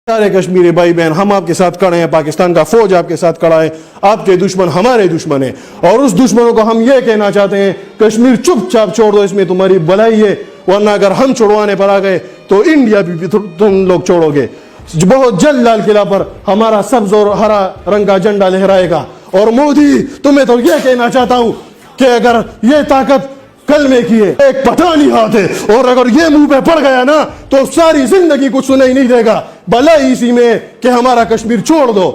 सारे कश्मीरी भाई बहन हम आपके साथ खड़े हैं, पाकिस्तान का फौज आपके साथ खड़ा है, आपके दुश्मन हमारे दुश्मन है और उस दुश्मनों को हम ये कहना चाहते हैं कश्मीर चुपचाप छोड़ दो, इसमें तुम्हारी भलाई है, वरना अगर हम छोड़वाने पर आ गए तो इंडिया भी तुम लोग छोड़ोगे। बहुत जल्द लाल किला पर हमारा सब्ज और हरा रंग का झंडा लहराएगा। और मोदी तुम्हें तो यह कहना चाहता हूं कि अगर ये ताकत कल में की है, एक पठानी हाथ है और अगर ये मुंह पे पड़ गया ना तो सारी जिंदगी कुछ सुनाई नहीं देगा। भला इसी में कि हमारा कश्मीर छोड़ दो।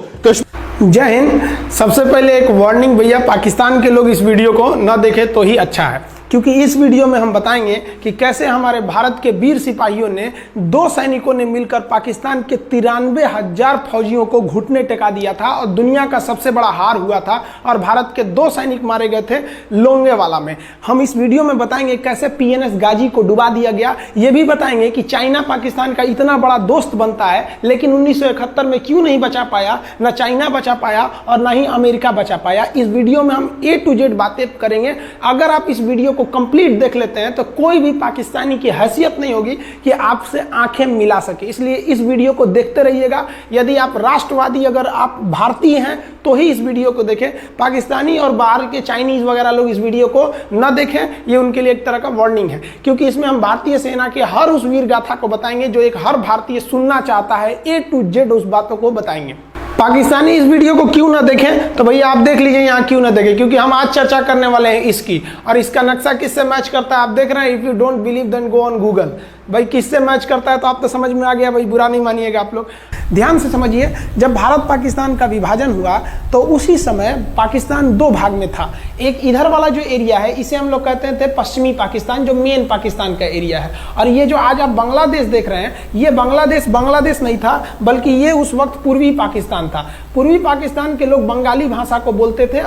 जय हिंद। सबसे पहले एक वार्निंग भैया, पाकिस्तान के लोग इस वीडियो को न देखें तो ही अच्छा है, क्योंकि इस वीडियो में हम बताएंगे कि कैसे हमारे भारत के वीर सिपाहियों ने 2 सैनिकों ने मिलकर पाकिस्तान के 93,000 फौजियों को घुटने टेका दिया था और दुनिया का सबसे बड़ा हार हुआ था और भारत के 2 सैनिक मारे गए थे लोंगेवाला में। हम इस वीडियो में बताएंगे कैसे PNS गाजी को डुबा दिया गया। ये भी बताएंगे कि चाइना पाकिस्तान का इतना बड़ा दोस्त बनता है लेकिन 1971 में क्यों नहीं बचा पाया, ना चाइना बचा पाया और ना ही अमेरिका बचा पाया। इस वीडियो में हम A to Z बातें करेंगे। अगर आप इस वीडियो कंप्लीट देख लेते हैं तो कोई भी पाकिस्तानी की हैसियत नहीं होगी कि आपसे आंखें मिला सके, इसलिए इस वीडियो को देखते रहिएगा। यदि आप राष्ट्रवादी, अगर आप भारतीय हैं तो ही इस वीडियो को देखें। पाकिस्तानी और बाहर के चाइनीज वगैरह लोग इस वीडियो को न देखें, ये उनके लिए एक तरह का वार्निंग है, क्योंकि इसमें हम भारतीय सेना के हर उस वीर गाथा को बताएंगे जो एक हर भारतीय सुनना चाहता है। A to Z उस बातों को बताएंगे। पाकिस्तानी इस वीडियो को क्यों ना देखें तो भैया आप देख लीजिए यहाँ क्यों ना देखें, क्योंकि हम आज चर्चा करने वाले हैं इसकी, और इसका नक्शा किससे मैच करता है आप देख रहे हैं। If you don't believe then go on Google. भाई किससे मैच करता है तो आप तो समझ में आ गया, भाई बुरा नहीं मानिएगा आप लोग। ध्यान से समझिए, जब भारत पाकिस्तान का विभाजन हुआ तो उसी समय पाकिस्तान 2 भाग में था। एक इधर वाला जो एरिया है इसे हम लोग कहते थे पश्चिमी पाकिस्तान, जो मेन पाकिस्तान का एरिया है। और ये जो आज आप बांग्लादेश देख रहे हैं, ये बांग्लादेश नहीं था, बल्कि ये उस वक्त पूर्वी पाकिस्तान था। पूर्वी पाकिस्तान के लोग बंगाली भाषा को बोलते थे।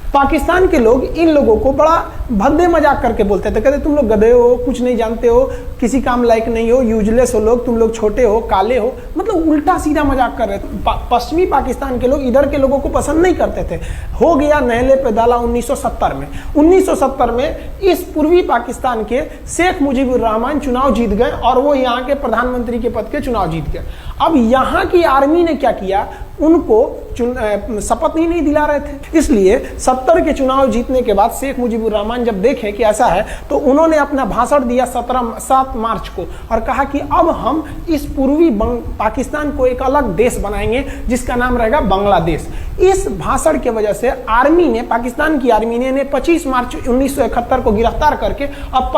पाकिस्तान के लोग इन लोगों को बड़ा भद्दे मजाक करके बोलते थे, कहते तुम लोग गधे हो, कुछ नहीं जानते हो, किसी काम लायक नहीं हो, यूजलेस हो लोग, तुम लोग छोटे हो, काले हो, मतलब उल्टा सीधा मजाक कर रहे थे। पश्चिमी पाकिस्तान के लोग इधर के लोगों को पसंद नहीं करते थे। हो गया नहले पे दाला 1970 में। 1970 में इस पूर्वी पाकिस्तान के शेख मुजीबुर रहमान चुनाव जीत गए और वो यहाँ के प्रधानमंत्री के पद के चुनाव जीत गए। अब यहाँ की आर्मी ने क्या किया, उनको शपथ ही नहीं दिला रहे थे। इसलिए 70 के चुनाव जीतने के बाद शेख मुजीबुर रहमान जब देखे कि ऐसा है तो उन्होंने अपना भाषण दिया 7 मार्च को और कहा कि अब हम इस पूर्वी पाकिस्तान को एक अलग देश बनाएंगे जिसका नाम रहेगा बांग्लादेश। इस भाषण की वजह से आर्मी ने, पाकिस्तान की आर्मी ने 25 मार्च 1971 को गिरफ्तार करके अब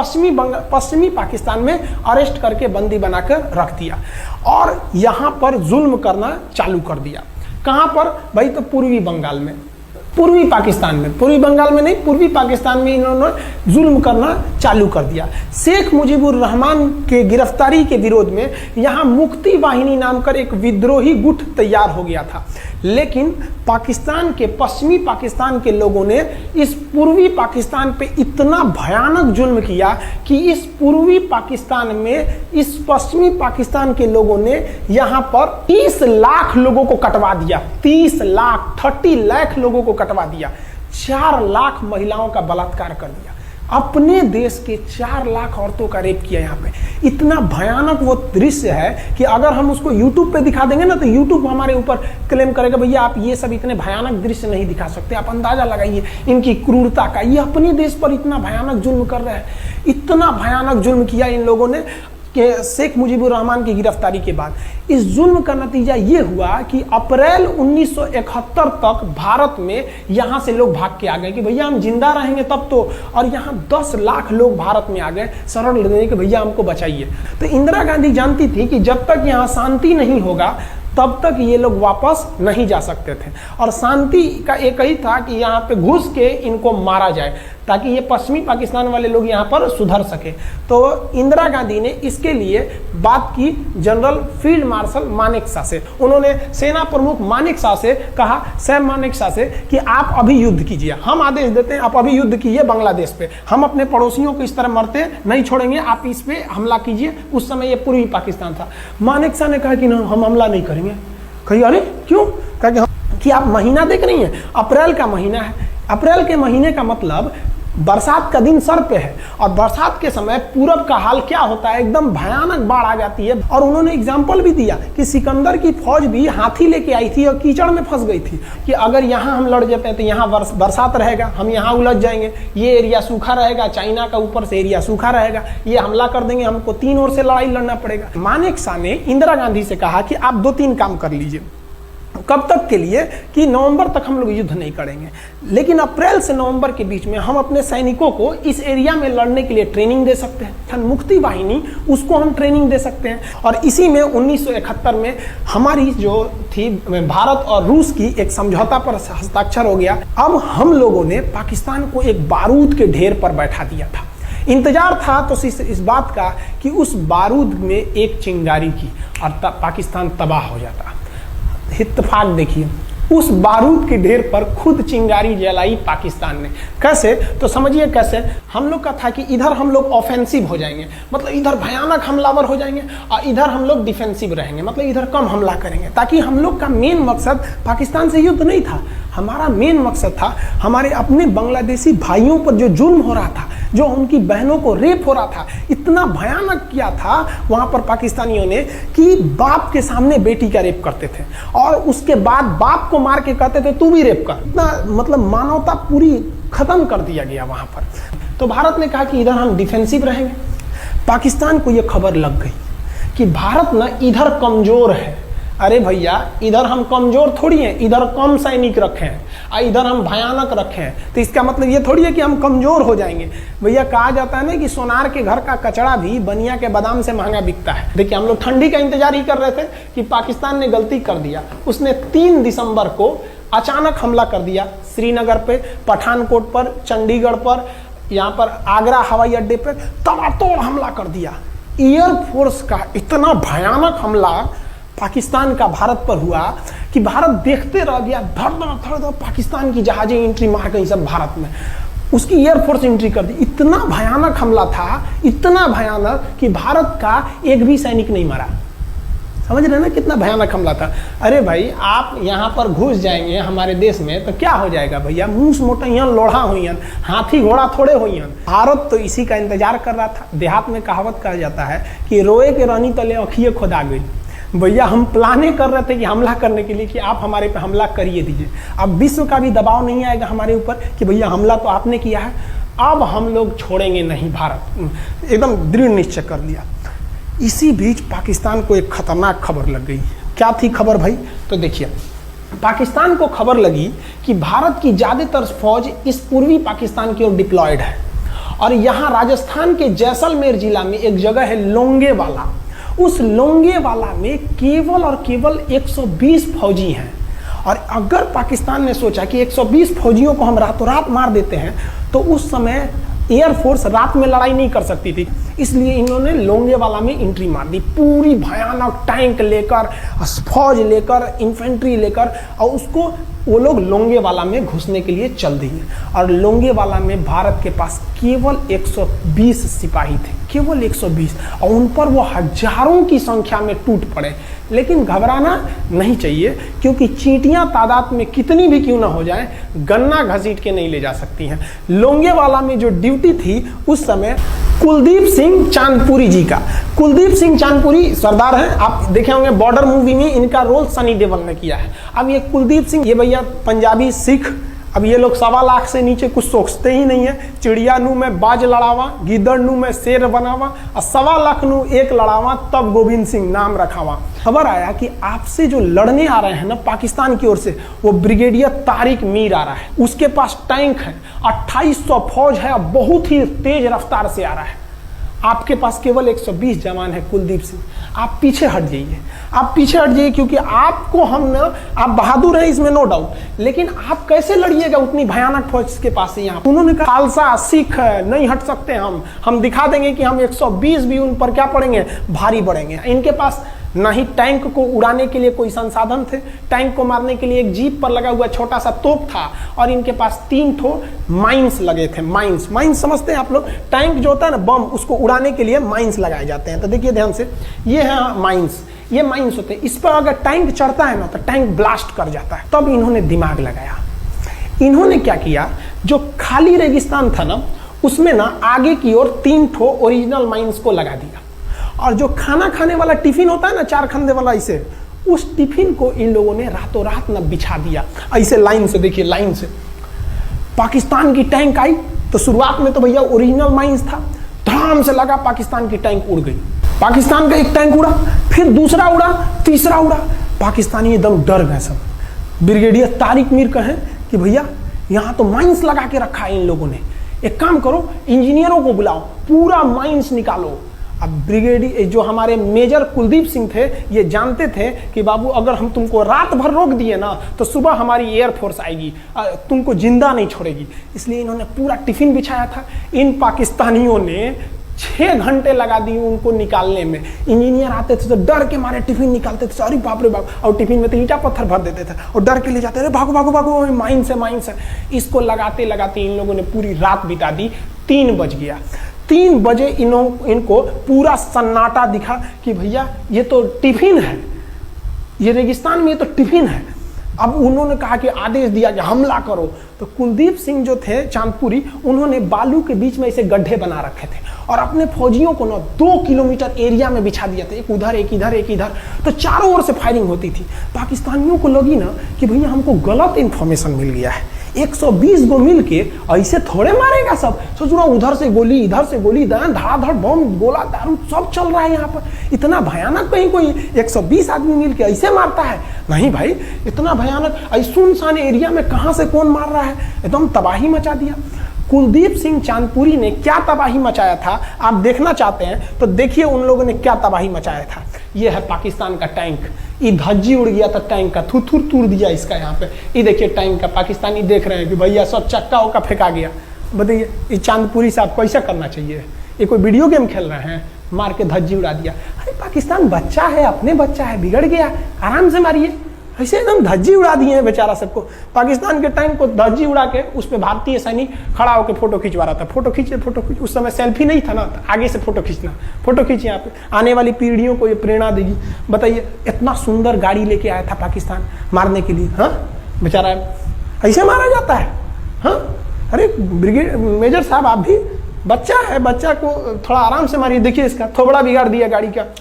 पश्चिमी पाकिस्तान में अरेस्ट करके बंदी बनाकर रख दिया और यहां पर जुल्म करना चालू कर दिया। कहां पर भाई, तो पूर्वी बंगाल में, पूर्वी पाकिस्तान में, पूर्वी बंगाल में नहीं, पूर्वी पाकिस्तान में इन्होंने जुल्म करना चालू कर दिया। शेख मुजीबुर रहमान के गिरफ्तारी के विरोध में यहाँ मुक्ति वाहिनी नाम कर एक विद्रोही गुट तैयार हो गया था, लेकिन पाकिस्तान के, पश्चिमी पाकिस्तान के लोगों ने इस पूर्वी पाकिस्तान पे इतना भयानक जुल्म किया कि इस पूर्वी पाकिस्तान में, इस पश्चिमी पाकिस्तान के लोगों ने यहाँ पर 30 लाख लोगों को कटवा दिया। 30 लाख लोगों को कटवा दिया। 4 लाख महिलाओं का बलात्कार कर दिया। अपने देश के 4 लाख औरतों का रेप किया यहाँ पे। इतना भयानक वो दृश्य है कि अगर हम उसको YouTube पे दिखा देंगे ना तो YouTube हमारे ऊपर क्लेम करेगा, भैया आप ये सब इतने भयानक दृश्य नहीं दिखा सकते। आप अंदाजा लगाइए इनकी क्रूरता का। ये अपने देश पर इतना भयानक जुल्म कर रहे हैं। इतना भयानक जुल्म किया इन लोगों ने कि शेख मुजीबुर रहमान की गिरफ्तारी के बाद इस जुल्म का नतीजा ये हुआ कि अप्रैल 1971 तक भारत में यहाँ से लोग भाग के आ गए कि भैया हम जिंदा रहेंगे तब तो, और यहाँ 10 लाख लोग भारत में आ गए शरण लेने कि भैया हमको बचाइए। तो इंदिरा गांधी जानती थी कि जब तक यहाँ शांति नहीं होगा तब तक ये लोग वापस नहीं जा सकते थे, और शांति का एक ही था कि यहाँ पे घुस के इनको मारा जाए ताकि ये पश्चिमी पाकिस्तान वाले लोग यहाँ पर सुधर सके। तो इंदिरा गांधी ने इसके लिए बात की जनरल फील्ड मार्शल मानेकशॉ से। उन्होंने सेना प्रमुख मानेकशॉ से कहा, सैम मानेकशॉ से, कि आप अभी युद्ध कीजिए, हम आदेश देते हैं आप अभी युद्ध कीजिए बांग्लादेश पे, हम अपने पड़ोसियों को इस तरह मरते नहीं छोड़ेंगे, आप इस पे हमला कीजिए। उस समय ये पूर्वी पाकिस्तान था। मानेकशॉ ने कहा कि हम हमला नहीं करेंगे। कही अरे क्यों? कहा कि आप महीना देख रही हैं, अप्रैल का महीना है। अप्रैल के महीने का मतलब बरसात का दिन सर पे है और बरसात के समय पूरब का हाल क्या होता है, एकदम भयानक बाढ़ आ जाती है। और उन्होंने एग्जाम्पल भी दिया कि सिकंदर की फौज भी हाथी लेके आई थी और कीचड़ में फंस गई थी कि अगर यहाँ हम लड़ जाते हैं तो यहाँ बरसात रहेगा, हम यहाँ उलझ जाएंगे, ये एरिया सूखा रहेगा, चाइना का ऊपर से एरिया सूखा रहेगा, ये हमला कर देंगे, हमको 3 ओर से लड़ाई लड़ना पड़ेगा। मानेक शॉ ने इंदिरा गांधी से कहा कि आप 2-3 काम कर लीजिए। कब तक के लिए? कि नवंबर तक हम लोग युद्ध नहीं करेंगे, लेकिन अप्रैल से नवंबर के बीच में हम अपने सैनिकों को इस एरिया में लड़ने के लिए ट्रेनिंग दे सकते हैं, मुक्ति वाहिनी उसको हम ट्रेनिंग दे सकते हैं। और इसी में 1971 में हमारी जो थी भारत और रूस की एक समझौता पर हस्ताक्षर हो गया। अब हम लोगों ने पाकिस्तान को एक बारूद के ढेर पर बैठा दिया था। इंतजार था तो इस बात का कि उस बारूद में एक चिंगारी की और पाकिस्तान तबाह हो जाता। इत्तेफाक देखिए, उस बारूद के ढेर पर खुद चिंगारी जलाई पाकिस्तान ने। कैसे? तो समझिए कैसे। हम लोग का था कि इधर हम लोग ऑफेंसिव हो जाएंगे, मतलब इधर भयानक हमलावर हो जाएंगे, और इधर हम लोग डिफेंसिव रहेंगे, मतलब इधर कम हमला करेंगे, ताकि हम लोग का मेन मकसद पाकिस्तान से युद्ध नहीं था। हमारा मेन मकसद था हमारे अपने बांग्लादेशी भाइयों पर जो जुल्म हो रहा था, जो उनकी बहनों को रेप हो रहा था, इतना भयानक किया था वहां पर पाकिस्तानियों ने कि बाप के सामने बेटी का रेप करते थे और उसके बाद बाप को मार के कहते थे तू भी रेप कर। इतना मतलब मानवता पूरी खत्म कर दिया गया वहां पर। तो भारत ने कहा कि इधर हम डिफेंसिव रहेंगे। पाकिस्तान को यह खबर लग गई कि भारत ना इधर कमजोर है। अरे भैया, इधर हम कमजोर थोड़ी हैं, इधर कम सैनिक रखे हैं और इधर हम भयानक रखे हैं, तो इसका मतलब ये थोड़ी है कि हम कमजोर हो जाएंगे। भैया, कहा जाता है ना कि सोनार के घर का कचड़ा भी बनिया के बादाम से महंगा बिकता है। देखिए, हम लोग ठंडी का इंतजार ही कर रहे थे कि पाकिस्तान ने गलती कर दिया। उसने 3 दिसंबर को अचानक हमला कर दिया श्रीनगर पे, पठानकोट पर, चंडीगढ़ पर, यहाँ पर आगरा हवाई अड्डे पर तबातोड़ हमला कर दिया। एयरफोर्स का इतना भयानक हमला पाकिस्तान का भारत पर हुआ कि भारत देखते रह गया। धड़ पाकिस्तान की जहाजें एंट्री मार गई सब भारत में, उसकी एयरफोर्स एंट्री कर दी। इतना भयानक हमला था, इतना भयानक कि भारत का एक भी सैनिक नहीं मरा। समझ रहे ना कितना भयानक हमला था। अरे भाई, आप यहाँ पर घुस जाएंगे हमारे देश में तो क्या हो जाएगा भैया? मूस मोटैयन, लोढ़ा हुईन, हाथी घोड़ा थोड़े हुईन। भारत तो इसी का इंतजार कर रहा था। देहात में कहावत कहा जाता है कि रोए के रानी तले अखिए खुदा गई। भैया, हम प्लाने कर रहे थे कि हमला करने के लिए कि आप हमारे पे हमला करिए दीजिए। अब विश्व का भी दबाव नहीं आएगा हमारे ऊपर कि भैया हमला तो आपने किया है, अब हम लोग छोड़ेंगे नहीं। भारत एकदम दृढ़ निश्चय कर लिया। इसी बीच पाकिस्तान को एक खतरनाक खबर लग गई। क्या थी खबर भाई? तो देखिए, पाकिस्तान को खबर लगी कि भारत की ज़्यादातर फौज इस पूर्वी पाकिस्तान की ओर डिप्लॉयड है और यहाँ राजस्थान के जैसलमेर जिला में एक जगह है लोंगेवाला। उस लोंगेवाला में केवल और केवल 120 फौजी हैं। और अगर पाकिस्तान ने सोचा कि 120 फौजियों को हम रातों रात मार देते हैं तो उस समय एयरफोर्स रात में लड़ाई नहीं कर सकती थी, इसलिए इन्होंने लोंगेवाला में एंट्री मार दी। पूरी भयानक टैंक लेकर, फौज लेकर, इन्फेंट्री लेकर, और उसको वो लोग लोंगेवाला में घुसने के लिए चल दिए। और लोंगेवाला में भारत के पास केवल 120 सिपाही थे, केवल 120, और उन पर वो हजारों की संख्या में टूट पड़े। लेकिन घबराना नहीं चाहिए, क्योंकि चींटियां तादाद में कितनी भी क्यों ना हो जाए, गन्ना घसीट के नहीं ले जा सकती हैं। लोंगेवाला में जो ड्यूटी थी उस समय कुलदीप सिंह चांदपुरी जी का। कुलदीप सिंह चांदपुरी सरदार हैं, आप देखे होंगे बॉर्डर मूवी में इनका रोल सनी देओल ने किया है। अब ये कुलदीप सिंह, ये भैया पंजाबी सिख, अब ये लोग 1.25 लाख से नीचे कुछ सोचते ही नहीं है। चिड़िया नू में बाज लड़ावा, गिदड़ नू में शेर बनावा, और 1.25 लाख नू एक लड़ावा, तब गोविंद सिंह नाम रखावा। खबर आया कि आपसे जो लड़ने आ रहे हैं ना पाकिस्तान की ओर से, वो ब्रिगेडियर तारिक मीर आ रहा है। उसके पास टैंक है, 2800 फौज है, बहुत ही तेज रफ्तार से आ रहा है। आपके पास केवल 120 जवान है कुलदीप सिंह, आप पीछे हट जाइए, आप पीछे हट जाइए, क्योंकि आपको हम ना, आप बहादुर हैं इसमें नो डाउट, लेकिन आप कैसे लड़िएगा उतनी भयानक फौज के पास से? यहाँ उन्होंने कहा खालसा सिख नहीं हट सकते, हम दिखा देंगे कि हम 120 भी उन पर क्या पड़ेंगे, भारी पड़ेंगे। इनके पास ना ही टैंक को उड़ाने के लिए कोई संसाधन थे, टैंक को मारने के लिए एक जीप पर लगा हुआ छोटा सा तोप था, और इनके पास 3 ठो माइंस लगे थे। माइंस समझते हैं आप लोग? टैंक जो होता है ना बम, उसको उड़ाने के लिए माइंस लगाए जाते हैं। तो देखिए ध्यान से, ये है माइंस, ये माइंस होते हैं। इस पर अगर टैंक चढ़ता है ना तो टैंक ब्लास्ट कर जाता है। तब इन्होंने दिमाग लगाया। इन्होंने क्या किया, जो खाली रेगिस्तान था ना उसमें ना आगे की ओर 3 ठो ओरिजिनल माइंस को लगा दिया, और जो खाना खाने वाला टिफिन होता है ना 4 खंडे वाला, इसे उस टिफिन को इन लोगों ने रातों रात ना बिछा दिया ऐसे लाइन से। देखिए लाइन से पाकिस्तान की टैंक आई तो शुरुआत में तो भैया ओरिजिनल माइंस था, धड़ाम से लगा, पाकिस्तान की टैंक उड़ गई। पाकिस्तान का एक टैंक उड़ा, फिर दूसरा उड़ा, तीसरा उड़ा, पाकिस्तानी एकदम डर गए सब। ब्रिगेडियर तारिक मीर कहें कि भैया यहाँ तो माइंस लगा के रखा है इन लोगों ने, एक काम करो इंजीनियरों को बुलाओ, पूरा माइंस निकालो। अब ब्रिगेडियर जो हमारे मेजर कुलदीप सिंह थे ये जानते थे कि बाबू अगर हम तुमको रात भर रोक दिए ना तो सुबह हमारी एयरफोर्स आएगी, तुमको जिंदा नहीं छोड़ेगी, इसलिए इन्होंने पूरा टिफिन बिछाया था। इन पाकिस्तानियों ने 6 घंटे लगा दिए उनको निकालने में। इंजीनियर आते थे तो डर के मारे टिफिन निकालते थे, अरे बाप रे बाप, और टिफिन में तो ईंटा पत्थर भर देते थे और डर के ले जाते थे, भागो भागो भागो माइंस है माइंस है। इसको लगाते लगाते इन लोगों ने पूरी रात बिता दी। 3 बज गया, 3 बजे इनको पूरा सन्नाटा दिखा कि भैया ये तो टिफिन है, ये रेगिस्तान में ये तो टिफिन है। अब उन्होंने कहा कि आदेश दिया कि हमला करो, तो कुलदीप सिंह जो थे चांदपुरी, उन्होंने बालू के बीच में ऐसे गड्ढे बना रखे थे और अपने फौजियों को ना 2 किलोमीटर एरिया में बिछा दिया था, एक उधर एक इधर एक इधर, तो चारों ओर से फायरिंग होती थी। पाकिस्तानियों को लगी ना कि भैया हमको गलत इंफॉर्मेशन मिल गया है, 120 गो मिल के ऐसे थोड़े मारेगा सब, सोच रहा उधर से गोली इधर से गोली, धड़ाधड़ बम गोला दारू सब चल रहा है यहाँ पर, इतना भयानक कहीं कोई 120 आदमी मिल के ऐसे मारता है? नहीं भाई, इतना भयानक सुनसान एरिया में कहाँ से कौन मार रहा है, एकदम तबाही मचा दिया। कुलदीप सिंह चांदपुरी ने क्या तबाही मचाया था आप देखना चाहते हैं तो देखिए उन लोगों ने क्या तबाही मचाया था। ये है पाकिस्तान का टैंक, ये धज्जी उड़ गया था टैंक का, थुथुर तूर दिया इसका यहाँ पे। ये देखिए टैंक का, पाकिस्तानी देख रहे हैं कि भैया सब चक्का उक्का फेंका गया। बताइए ये चांदपुरी साहब को ऐसा करना चाहिए? ये कोई वीडियो गेम खेल रहे हैं? मार के धज्जी उड़ा दिया। अरे पाकिस्तान बच्चा है, अपने बच्चा है, बिगड़ गया, आराम से मारिए। ऐसे एकदम धज्जी उड़ा दिए हैं बेचारा सबको। पाकिस्तान के टैंक को धज्जी उड़ा के उस पर भारतीय सैनिक खड़ा होकर फोटो खिंचवा रहा था। फोटो खींचे फोटो खींच, उस समय सेल्फी नहीं था ना, आगे से फोटो खींचना, फोटो खींचे। यहाँ पे आने वाली पीढ़ियों को ये प्रेरणा देगी। बताइए इतना सुंदर गाड़ी लेके आया था पाकिस्तान मारने के लिए, हाँ बेचारा ऐसे मारा जाता है? हाँ अरे ब्रिगेड मेजर साहब आप भी बच्चा है, बच्चा को थोड़ा आराम से मारिए। देखिए इसका थोबड़ा बिगाड़ दिया गाड़ी का,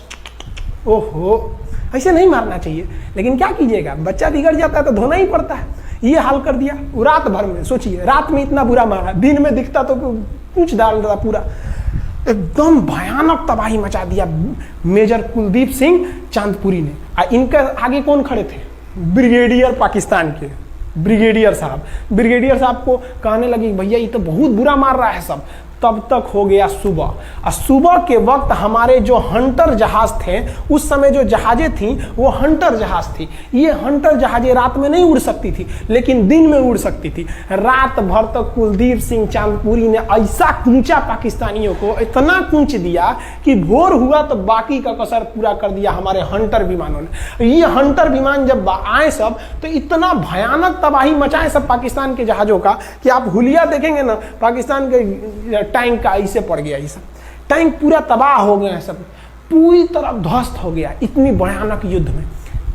ओहो ऐसे नहीं मारना चाहिए, लेकिन क्या कीजिएगा, बच्चा बिगड़ जाता है तो धोना ही पड़ता है। ये हाल कर दिया रात भर में। सोचिए रात में इतना बुरा मारा, दिन में दिखता तो कुछ डाल रहा, पूरा एकदम भयानक तबाही मचा दिया मेजर कुलदीप सिंह चांदपुरी ने। इनके आगे कौन खड़े थे? ब्रिगेडियर पाकिस्तान के ब्रिगेडियर साहब। ब्रिगेडियर साहब को कहने लगी भैया ये तो बहुत बुरा मार रहा है सब। तब तक हो गया सुबह, और सुबह के वक्त हमारे जो हंटर जहाज थे, उस समय जो जहाजें थी वो हंटर जहाज थी। ये हंटर जहाजें रात में नहीं उड़ सकती थी लेकिन दिन में उड़ सकती थी। रात भर तक कुलदीप सिंह चांदपुरी ने ऐसा कूचा पाकिस्तानियों को, इतना कूच दिया कि भोर हुआ तो बाकी का कसर पूरा कर दिया हमारे हंटर विमानों ने। ये हंटर विमान जब आए सब तो इतना भयानक तबाही मचाए सब पाकिस्तान के जहाजों का कि आप हुलिया देखेंगे ना, पाकिस्तान के टैंक का ऐसे पड़ गया, ये सब टैंक पूरा तबाह हो गया, सब पूरी तरह ध्वस्त हो गया इतनी भयानक युद्ध में।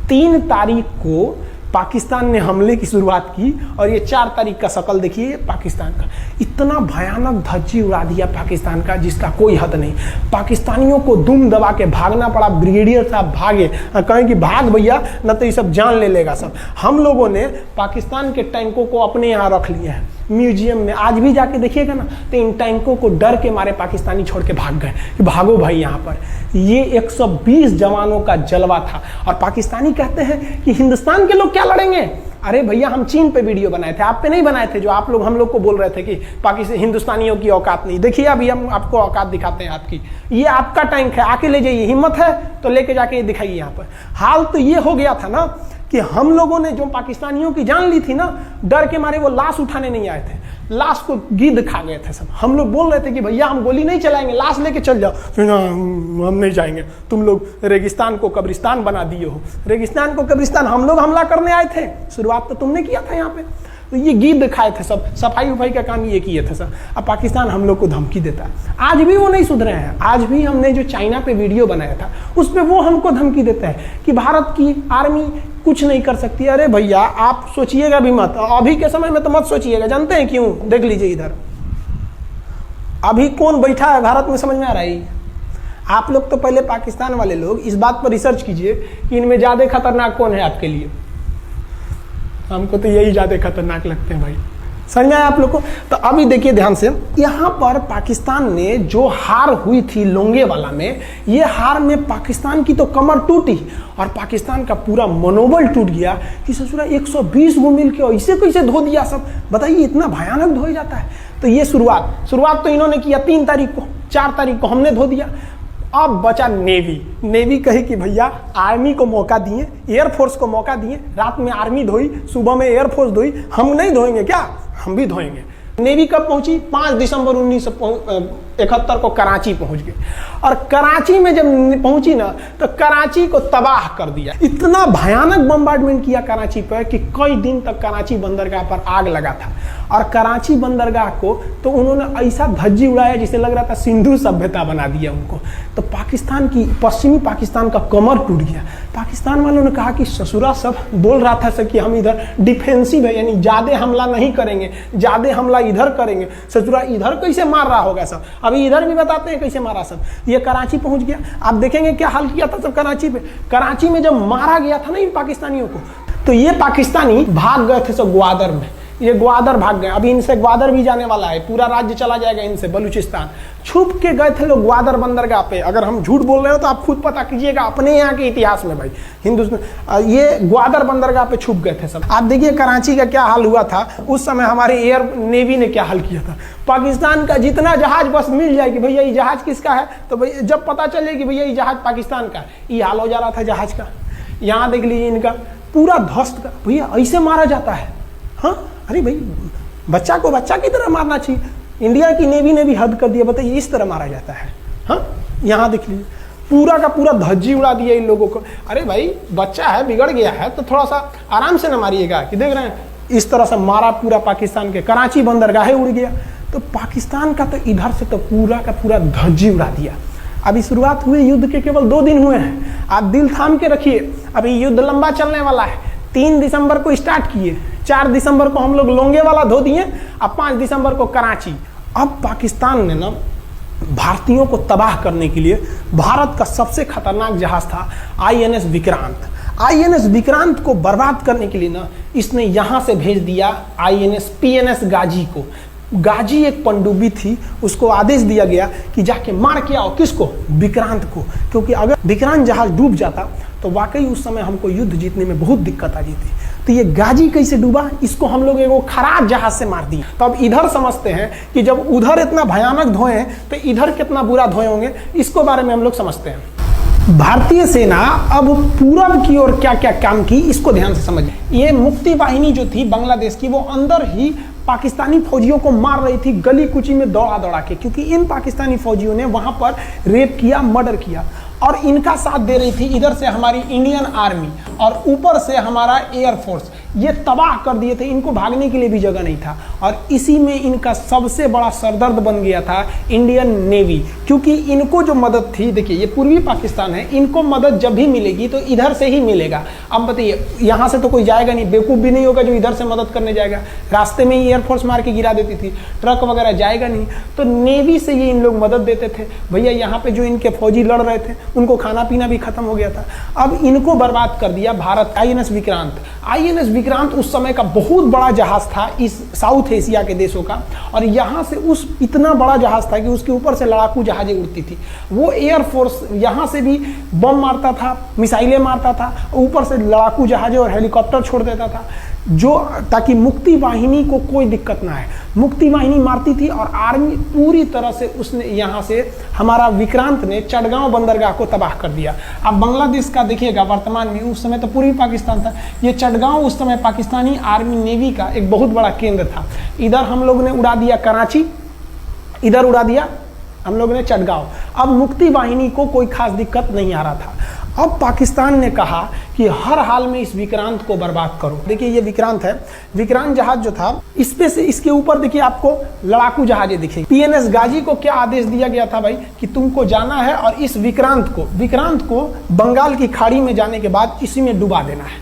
3 तारीख को पाकिस्तान ने हमले की शुरुआत की और ये 4 तारीख का शकल देखिए पाकिस्तान का। इतना भयानक धज्जी उड़ा दिया पाकिस्तान का जिसका कोई हद नहीं। पाकिस्तानियों को दुम दबा के भागना पड़ा। ब्रिगेडियर साहब भागे, कहें कि भाग भैया न तो ये सब जान ले लेगा सब। हम लोगों ने पाकिस्तान के टैंकों को अपने यहाँ रख लिए हैं म्यूजियम में। आज भी जाके देखिएगा ना तो इन टैंकों को डर के मारे पाकिस्तानी छोड़ के भाग गए कि भागो भाई यहाँ पर। ये 120 जवानों का जलवा था। और पाकिस्तानी कहते हैं कि हिंदुस्तान के लोग क्या लड़ेंगे? अरे भैया हम चीन पे वीडियो बनाए थे, आप पे नहीं बनाए थे, जो आप लोग हम लोग को बोल रहे थे कि पाकिस्तान हिंदुस्तानियों की औकात नहीं। देखिए अभी हम आपको औकात दिखाते हैं आपकी। ये आपका टैंक है, आके ले जाइए, हिम्मत है तो लेके जाके ये दिखाइए यहाँ पर। हाल तो ये हो गया था ना कि हम लोगों ने जो पाकिस्तानियों की जान ली थी ना, डर के मारे वो लाश उठाने नहीं आए थे, लाश को गिद्ध खा गए थे सब। हम लोग बोल रहे थे कि भैया हम गोली नहीं चलाएंगे, लाश लेके चल जाओ। हम नहीं जाएंगे, तुम लोग रेगिस्तान को कब्रिस्तान बना दिए हो। रेगिस्तान को कब्रिस्तान हम लोग हमला करने आए थे, शुरुआत तो तुमने किया था यहाँ पे। तो ये गिद्ध खाए थे सब, सफाई उफाई का काम ये किए थे सब। अब पाकिस्तान हम लोग को धमकी देता है। आज भी वो नहीं सुधरे हैं। आज भी हमने जो चाइना पे वीडियो बनाया था उस पर वो हमको धमकी देता है कि भारत की आर्मी कुछ नहीं कर सकती। अरे भैया आप सोचिएगा भी मत, अभी के समय में तो मत सोचिएगा। जानते हैं क्यों? देख लीजिए इधर अभी कौन बैठा है भारत में, समझ में आ रहा है? आप लोग तो पहले पाकिस्तान वाले लोग इस बात पर रिसर्च कीजिए कि इनमें ज्यादा खतरनाक कौन है आपके लिए। हमको तो यही ज्यादा खतरनाक लगते हैं भाई, समझ में आया आप लोग को? तो अभी देखिए ध्यान से, यहाँ पर पाकिस्तान ने जो हार हुई थी लोंगेवाला में, ये हार में पाकिस्तान की तो कमर टूटी और पाकिस्तान का पूरा मनोबल टूट गया कि ससुरा 120 गो मिल के ऐसे कैसे धो दिया सब, बताइए इतना भयानक धोया जाता है। तो ये शुरुआत तो इन्होंने किया 3 तारीख को, 4 तारीख को हमने धो दिया। अब बचा नेवी कही कि भैया आर्मी को मौका दिए, एयरफोर्स को मौका दिए, रात में आर्मी धोई, सुबह में एयरफोर्स धोई, हम नहीं धोएंगे क्या, हम भी धोएंगे। नेवी कब पहुंची? 5 दिसंबर 1971 को कराची पहुंच गई और कराची में जब पहुंची ना तो कराची को तबाह कर दिया। इतना भयानक बम्बार्डमेंट किया कराची पर कि कई दिन तक कराची बंदरगाह पर आग लगा था और कराची बंदरगाह को तो उन्होंने ऐसा धज्जी उड़ाया जिसे लग रहा था सिंधु सभ्यता बना दिया उनको। तो पाकिस्तान की, पश्चिमी पाकिस्तान का कमर टूट गया। पाकिस्तान वालों ने कहा कि ससुरा सब बोल रहा था सर कि हम इधर डिफेंसिव है, यानी ज्यादा हमला नहीं करेंगे, ज्यादा हमला इधर करेंगे। ससुरा इधर कैसे मार रहा होगा सब, अभी इधर भी बताते हैं कैसे मारा सब। ये कराची पहुंच गया, आप देखेंगे क्या हाल किया था सब कराची पे। कराची में जब मारा गया था ना इन पाकिस्तानियों को, तो ये पाकिस्तानी भाग गए थे सब ग्वादर में, ये ग्वादर भाग गए। अभी इनसे ग्वादर भी जाने वाला है, पूरा राज्य चला जाएगा इनसे, बलूचिस्तान। छुप के गए थे लोग ग्वादर बंदरगाह पे। अगर हम झूठ बोल रहे हो तो आप खुद पता कीजिएगा अपने यहाँ के इतिहास में भाई, हिंदुस्तान ये ग्वादर बंदरगाह पे छुप गए थे सब। आप देखिए कराची का क्या हाल हुआ था उस समय, हमारे एयर नेवी ने क्या हाल किया था। पाकिस्तान का जितना जहाज बस मिल जाए कि भैया ये जहाज किसका है, तो भैया जब पता चले कि भैया ये जहाज पाकिस्तान का है, ये हाल हो जा रहा था जहाज का। यहाँ देख लीजिए इनका पूरा ध्वस्त का, भैया ऐसे मारा जाता है। हाँ अरे भाई बच्चा को बच्चा की तरह मारना चाहिए। इंडिया की नेवी ने भी हद कर दिया, बताइए इस तरह मारा जाता है। हाँ यहाँ देख लीजिए पूरा का पूरा धज्जी उड़ा दिया इन लोगों को। अरे भाई बच्चा है, बिगड़ गया है तो थोड़ा सा आराम से ना मारिएगा, कि देख रहे हैं इस तरह से मारा पूरा पाकिस्तान के। कराची बंदरगाह उड़ गया। तो पाकिस्तान का तो इधर से तो पूरा का पूरा धज्जी उड़ा दिया। अभी शुरुआत हुई युद्ध के केवल 2 दिन हुए हैं, आप दिल थाम के रखिए, अभी युद्ध लंबा चलने वाला है। 3 दिसंबर को स्टार्ट किए, 4 दिसंबर को हम लोग लोंगेवाला धो दिए, अब 5 दिसंबर को कराची। अब पाकिस्तान ने ना भारतीयों को तबाह करने के लिए भारत का सबसे खतरनाक जहाज था INS विक्रांत। INS विक्रांत को बर्बाद करने के लिए ना इसने यहां से भेज दिया INS PNS गाजी को। गाजी एक पनडुब्बी थी, उसको आदेश दिया गया कि जाके मार के आओ, किसको? विक्रांत को, क्योंकि अगर विक्रांत जहाज डूब जाता तो वाकई उस समय हमको युद्ध जीतने में बहुत दिक्कत आ जाती। तो ये गाजी कैसे डूबा, इसको हम लोग एगो खराब जहाज से मार दिए। तो अब इधर समझते हैं कि जब उधर इतना भयानक धोए हैं तो इधर कितना बुरा धोए होंगे, इसको बारे में हम लोग समझते हैं। भारतीय सेना अब पूरब की ओर क्या क्या काम की, इसको ध्यान से समझिए। ये मुक्ति वाहिनी जो थी बांग्लादेश की, वो अंदर ही पाकिस्तानी फौजियों को मार रही थी गली कुची में दौड़ा दौड़ा के, क्योंकि इन पाकिस्तानी फौजियों ने वहां पर रेप किया, मर्डर किया और इनका साथ दे रही थी इधर से हमारी इंडियन आर्मी और ऊपर से हमारा एयरफोर्स। ये तबाह कर दिए थे, इनको भागने के लिए भी जगह नहीं था। और इसी में इनका सबसे बड़ा सरदर्द बन गया था इंडियन नेवी, क्योंकि इनको जो मदद थी, देखिए ये पूर्वी पाकिस्तान है, इनको मदद जब भी मिलेगी तो इधर से ही मिलेगा। अब बताइए यहाँ से तो कोई जाएगा नहीं, बेवकूफ़ भी नहीं होगा जो इधर से मदद करने जाएगा। रास्ते में ही एयरफोर्स मार के गिरा देती थी, ट्रक वगैरह जाएगा नहीं, तो नेवी से ये इन लोग मदद देते थे। भैया यहाँ पे जो इनके फौजी लड़ रहे थे उनको खाना पीना भी खत्म हो गया था। अब इनको बर्बाद कर दिया भारत। INS विक्रांत, INS विक्रांत उस समय का बहुत बड़ा जहाज था इस साउथ एशिया के देशों का, और यहाँ से उस इतना बड़ा जहाज था कि उसके ऊपर से लड़ाकू जहाजें उड़ती थी। वो एयरफोर्स यहाँ से भी बम मारता था, मिसाइलें मारता था, ऊपर से लड़ाकू जहाजें और हेलीकॉप्टर छोड़ देता था, जो ताकि मुक्ति वाहिनी को कोई दिक्कत ना है। मुक्ति वाहिनी मारती थी और आर्मी पूरी तरह से उसने यहाँ से हमारा विक्रांत ने चटगांव बंदरगाह को तबाह कर दिया। अब बांग्लादेश का देखिएगा वर्तमान में, उस समय तो पूर्वी पाकिस्तान था, ये चटगांव उस समय पाकिस्तानी आर्मी नेवी का एक बहुत बड़ा केंद्र था। इधर हम लोग ने उड़ा दिया कराची, इधर उड़ा दिया हम लोग ने चटगांव। अब मुक्ति वाहिनी को कोई खास दिक्कत नहीं आ रहा था। अब पाकिस्तान ने कहा कि हर हाल में इस विक्रांत को बर्बाद करो। देखिए ये विक्रांत है, विक्रांत जहाज जो था इस पे से इसके ऊपर देखिए आपको लड़ाकू जहाजें दिखेगी। PNS गाजी को क्या आदेश दिया गया था भाई कि तुमको जाना है और इस विक्रांत को बंगाल की खाड़ी में जाने के बाद इसी में डुबा देना है।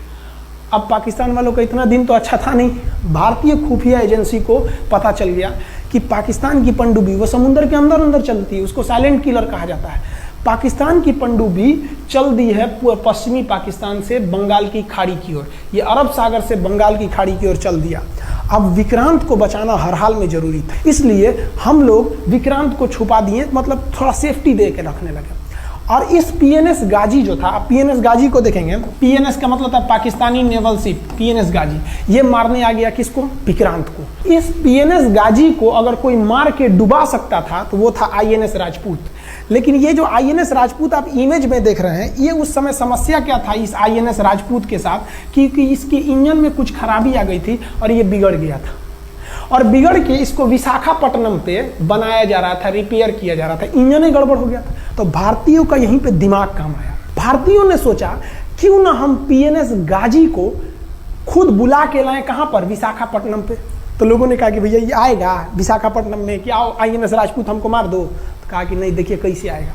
अब पाकिस्तान वालों का इतना दिन तो अच्छा था नहीं, भारतीय खुफिया एजेंसी को पता चल गया कि पाकिस्तान की पनडुब्बी वो समुद्र के अंदर अंदर चलती है, उसको साइलेंट किलर कहा जाता है। पाकिस्तान की पनडुब्बी चल दी है पश्चिमी पाकिस्तान से बंगाल की खाड़ी की ओर, ये अरब सागर से बंगाल की खाड़ी की ओर चल दिया। अब विक्रांत को बचाना हर हाल में जरूरी था, इसलिए हम लोग विक्रांत को छुपा दिए, मतलब थोड़ा सेफ्टी दे के रखने लगे। और इस पीएनएस गाजी जो था, आप पीएनएस गाजी को देखेंगे, पीएनएस का मतलब था पाकिस्तानी नेवल शिप, पीएनएस गाजी, ये मारने आ गया किसको? विक्रांत को। इस पीएनएस गाजी को अगर कोई मार के डुबा सकता था तो वो था आईएनएस राजपूत। लेकिन ये जो आईएनएस राजपूत आप इमेज में देख रहे हैं, ये उस समय समस्या क्या था इस आईएनएस राजपूत के साथ, क्योंकि इसके इंजन में कुछ खराबी आ गई थी और ये बिगड़ गया था, और बिगड़ के इसको विशाखापट्टनम पे बनाया जा रहा था, रिपेयर किया जा रहा था, इंजन ही गड़बड़ हो गया था। तो भारतीयों का यहीं पे दिमाग काम आया। भारतीयों ने सोचा क्यों ना हम पीएनएस गाजी को खुद बुला के लाएं, कहां पर? विशाखापट्टनम पे। तो लोगों ने कहा कि भैया ये आएगा विशाखापट्टनम में, कि आओ आईएनएस राजपूत हमको मार दो। तो कहा कि नहीं, देखिए कैसे आएगा।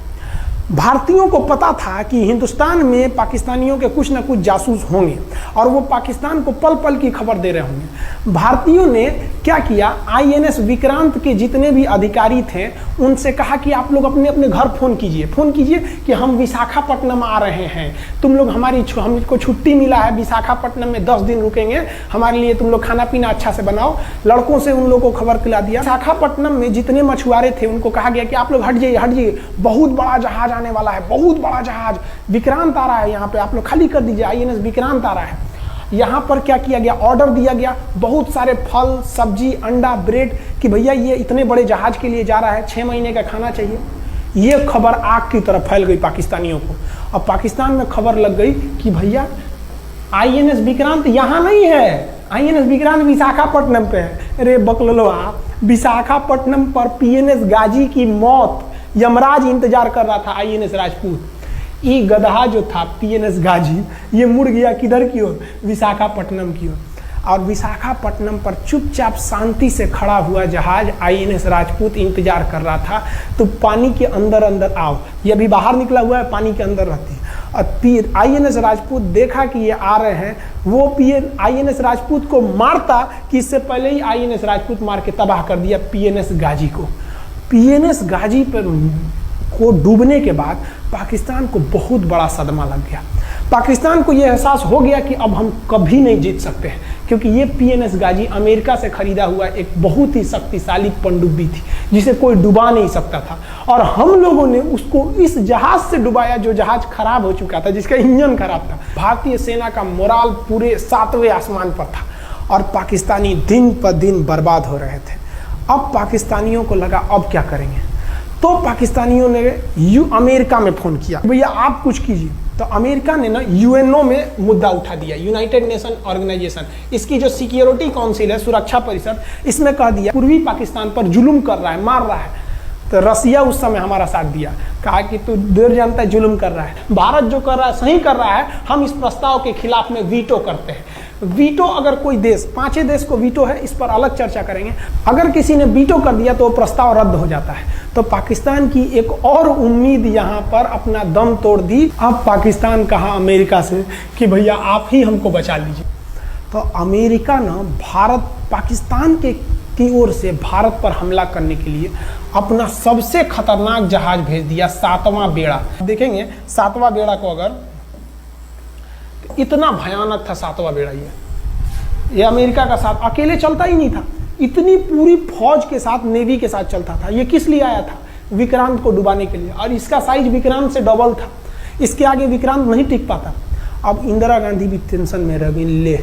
भारतीयों को पता था कि हिंदुस्तान में पाकिस्तानियों के कुछ ना कुछ जासूस होंगे और वो पाकिस्तान को पल पल की खबर दे रहे होंगे। भारतीयों ने क्या किया, आईएनएस विक्रांत के जितने भी अधिकारी थे उनसे कहा कि आप लोग अपने अपने घर फोन कीजिए कि हम विशाखापट्टनम आ रहे हैं, तुम लोग हमको छुट्टी मिला है, विशाखापट्टनम में 10 दिन रुकेंगे, हमारे लिए तुम लोग खाना पीना अच्छा से बनाओ। लड़कों से उन लोगों को खबर खिला दिया। विशाखापट्टनम में जितने मछुआरे थे उनको कहा गया कि आप लोग हट जाइए, बहुत बड़ा जहाज आने वाला है, बहुत बड़ा जहाज विक्रांत आ रहा है, यहाँ पे आप लोग खाली कर दीजिए, आईएनएस विक्रांत आ रहा है। यहाँ पर क्या किया गया, ऑर्डर दिया गया, बहुत सारे फल सब्जी अंडा ब्रेड, कि भैया ये इतने बड़े जहाज के लिए जा रहा है, 6 महीने का खाना चाहिए। ये खबर आग की तरह फैल गई पाकिस्तानियों को। अब पाकिस्तान में खबर लग गई कि भैया आईएनएस विक्रांत यहाँ नहीं है, आईएनएस विक्रांत विशाखापट्टनम पे है। अरे बकलोलवा, विशाखापट्टनम पर पीएनएस गाजी की मौत यमराज इंतजार कर रहा था, आईएनएस राजपूत। ये गधा जो था पीएनएस गाजी, ये मुड़ गया किधर की ओर? विशाखापट्टनम की ओर। और विशाखापट्टनम पर चुपचाप शांति से खड़ा हुआ जहाज आईएनएस राजपूत इंतजार कर रहा था। तो पानी के अंदर अंदर आओ, ये अभी बाहर निकला हुआ है, पानी के अंदर रहती है। और आईएनएस राजपूत देखा कि ये आ रहे हैं, वो आईएनएस राजपूत को मारता कि इससे पहले ही आईएनएस राजपूत मार के तबाह कर दिया पीएनएस गाजी को। पीएनएस गाजी पर को डूबने के बाद पाकिस्तान को बहुत बड़ा सदमा लग गया। पाकिस्तान को यह एहसास हो गया कि अब हम कभी नहीं जीत सकते हैं, क्योंकि ये पीएनएस गाजी अमेरिका से खरीदा हुआ एक बहुत ही शक्तिशाली पनडुब्बी थी जिसे कोई डुबा नहीं सकता था। और हम लोगों ने उसको इस जहाज से डुबाया जो जहाज खराब हो चुका था, जिसका इंजन खराब था। भारतीय सेना का मोराल पूरे 7वें आसमान पर था और पाकिस्तानी दिन पर दिन बर्बाद हो रहे थे। अब पाकिस्तानियों को लगा अब क्या करेंगे, तो पाकिस्तानियों ने अमेरिका में फ़ोन किया, भैया आप कुछ कीजिए। तो अमेरिका ने ना यूएनओ में मुद्दा उठा दिया, यूनाइटेड नेशन ऑर्गेनाइजेशन, इसकी जो सिक्योरिटी काउंसिल है, सुरक्षा परिषद, इसमें कह दिया पूर्वी पाकिस्तान पर जुल्म कर रहा है, मार रहा है। तो रसिया उस समय हमारा साथ दिया, कहा कि तू देर जानता है जुल्म कर रहा है, भारत जो कर रहा है सही कर रहा है, हम इस प्रस्ताव के खिलाफ में वीटो करते हैं। वीटो अगर कोई देश, 5 देश को वीटो है, इस पर अलग चर्चा करेंगे, अगर किसी ने वीटो कर दिया तो वो प्रस्ताव रद्द हो जाता है। तो पाकिस्तान की एक और उम्मीद यहाँ पर अपना दम तोड़ दी। अब पाकिस्तान कहा अमेरिका से कि भैया आप ही हमको बचा लीजिए। तो अमेरिका ना पाकिस्तान की ओर से भारत पर हमला करने के लिए अपना सबसे खतरनाक जहाज भेज दिया, 7वां बेड़ा। देखेंगे 7वां बेड़ा को, अगर इतना भयानक था 7वां बेड़ा, ये अमेरिका का साथ अकेले चलता ही नहीं था, इतनी पूरी फौज के साथ, नेवी के साथ चलता था। ये किस लिए आया था? विक्रांत को डुबाने के लिए, और इसका साइज विक्रांत से डबल था, इसके आगे विक्रांत नहीं टिक पाता। अब इंदिरा गांधी भी टेंशन में रह गई। ले